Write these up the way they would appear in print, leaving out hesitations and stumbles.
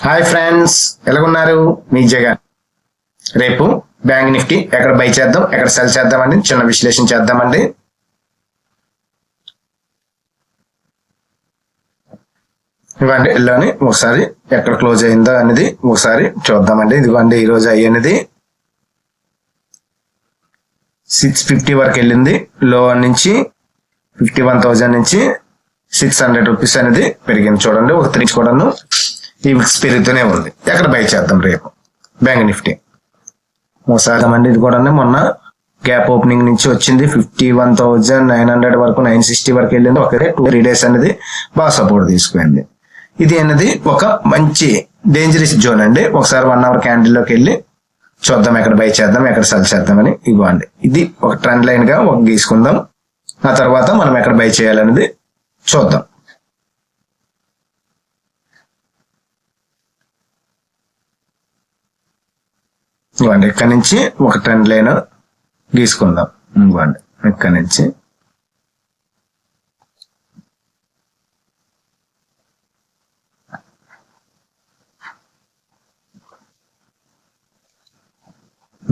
Hi friends, ఎలాగున్నారు? మీ జగన్. రేపు బ్యాంక్ నిఫ్టీ ఎక్కడ బై చేద్దాం, ఎక్కడ సెల్ చేద్దామండి చిన్న విశ్లేషణ చేద్దామండి. ఇవ్వండి ఇల్లుని ఒకసారి ఎక్కడ క్లోజ్ అయిందో అనేది ఒకసారి చూద్దామండి. ఇదిగోండి ఈరోజు అయ్యేది 650 వరకు వెళ్ళింది. లో నుంచి 51,000 నుంచి 600 రూపీస్ అనేది పెరిగింది. చూడండి ఒక 3 కూడాను ఈ విక్స్ పెరుగుతూనే ఉంది. ఎక్కడ బై చేద్దాం రేపు బ్యాంక్ నిఫ్టీ ఒకసారి అండి. ఇది కూడా మొన్న గ్యాప్ ఓపెనింగ్ నుంచి వచ్చింది 51,900 వరకు 960 వరకు వెళ్ళింది. ఒక 3 డేస్ అనేది బాగా సపోర్ట్ తీసుకుంది. ఇది అనేది ఒక మంచి డేంజరస్ జోన్ అండి. ఒకసారి 1 అవర్ క్యాండిల్ లోకి వెళ్ళి చూద్దాం ఎక్కడ బై చేద్దాం, ఎక్కడ సెల్ చేద్దామని. ఇవ్వండి ఇది ఒక ట్రెండ్ లైన్ గా ఒక గీసుకుందాం. ఆ తర్వాత మనం ఎక్కడ బై చేయాలనేది చూద్దాం. ఇవ్వండి ఇక్కడ నుంచి ఒక ట్రెండ్ లైన్ గీసుకుందాం. ఇవ్వండి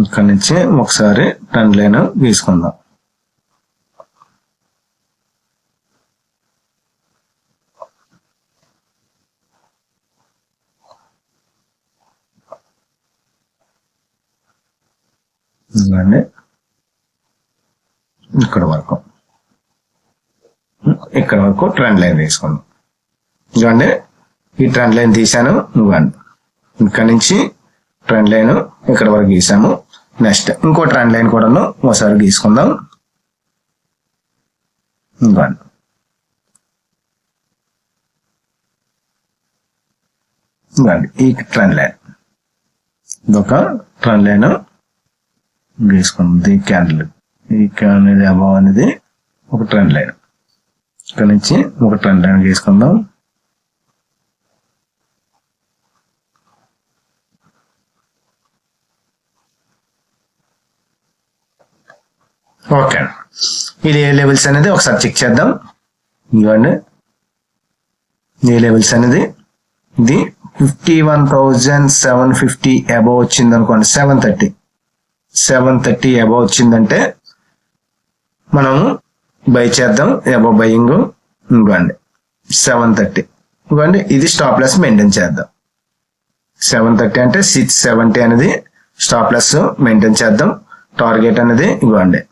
ఇక్కడ నుంచి ఒకసారి ట్రెండ్ లైన్ గీసుకుందాం. ఇక్కడ వరకు ట్రెండ్ లైన్ తీసుకుందాం. ఇవ్వండి ఈ ట్రెండ్ లైన్ తీసాను. ఇవ్వండి ఇక్కడ నుంచి ట్రెండ్ లైన్ ఇక్కడ వరకు గీసాము. నెక్స్ట్ ఇంకో ట్రెండ్ లైన్ కూడా ఒకసారి గీసుకుందాం. ఇవ్వండి ఈ ట్రెండ్ లైన్ ఇదొక ట్రెండ్ లైన్ గీసుకుంది. ఈ క్యాండిల్ అబౌవ్ అనేది ఒక ట్రెండ్ లైన్. ఇక్కడ నుంచి ఒక ట్రెండ్ లైన్ గీసుకుందాం. ఓకే, ఇది ఏ లెవెల్స్ అనేది ఒకసారి చెక్ చేద్దాం. ఇవ్వండి ఏ లెవెల్స్ అనేది ఇది 51,750 అబౌవ్ వచ్చింది అనుకోండి. 730 అబౌవ్ వచ్చిందంటే మనం బై చేద్దాం. అబౌవ్ బయింగ్ ఇవ్వండి 730. ఇవ్వండి ఇది స్టాప్ లాస్ మెయింటైన్ చేద్దాం. 730 అంటే 670 అనేది స్టాప్ లాస్ మెయింటైన్ చేద్దాం. టార్గెట్ అనేది ఇవ్వండి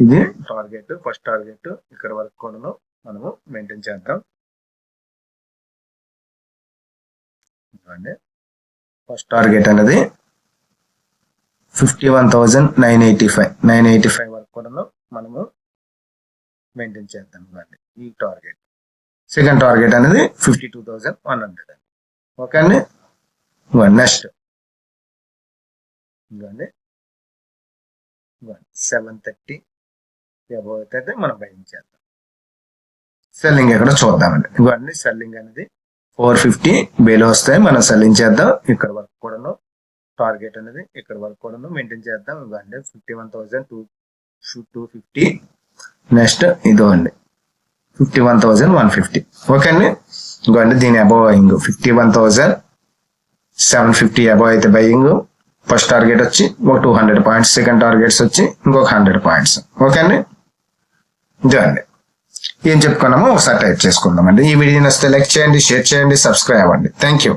ఇది టార్గెట్, ఫస్ట్ టార్గెట్ ఇక్కడ వరకు కూడా మనము మెయింటైన్ చేద్దాం. ఫస్ట్ టార్గెట్ అనేది 51,985 వరకు కూడా మనము మెయింటైన్ చేద్దాం. ఈ టార్గెట్. సెకండ్ టార్గెట్ అనేది 52,100. ఓకే అండి. నెక్స్ట్ 730 అబౌవ్ అయితే మనం బయింగ్ చేద్దాం. సెల్లింగ్ ఎక్కడ చూద్దామండి. ఇవన్నీ సెల్లింగ్ అనేది 450 బేలో వస్తాయి. మనం సెల్లింగ్ చేద్దాం. ఇక్కడ వరకు కూడా టార్గెట్ అనేది ఇక్కడ వరకు కూడా మెయింటైన్ చేద్దాం. ఇవ్వండి 51,250. నెక్స్ట్ ఇదిగోండి 51,150. ఓకే అండి. ఇవ్వండి దీని అబౌవ్ బయింగ్ 51,750 అబౌవ్ అయితే బయింగ్. ఫస్ట్ టార్గెట్ వచ్చి ఒక 200 పాయింట్స్, సెకండ్ టార్గెట్స్ వచ్చి ఇంకొక 100 పాయింట్స్. ఓకే అండి. ఇదండి ఏం చెప్పుకున్నామో ఒకసారి టైప్ చేసుకుందామండి. ఈ వీడియో నచ్చితే లైక్ చేయండి, షేర్ చేయండి, సబ్స్క్రైబ్ అవ్వండి. Thank you.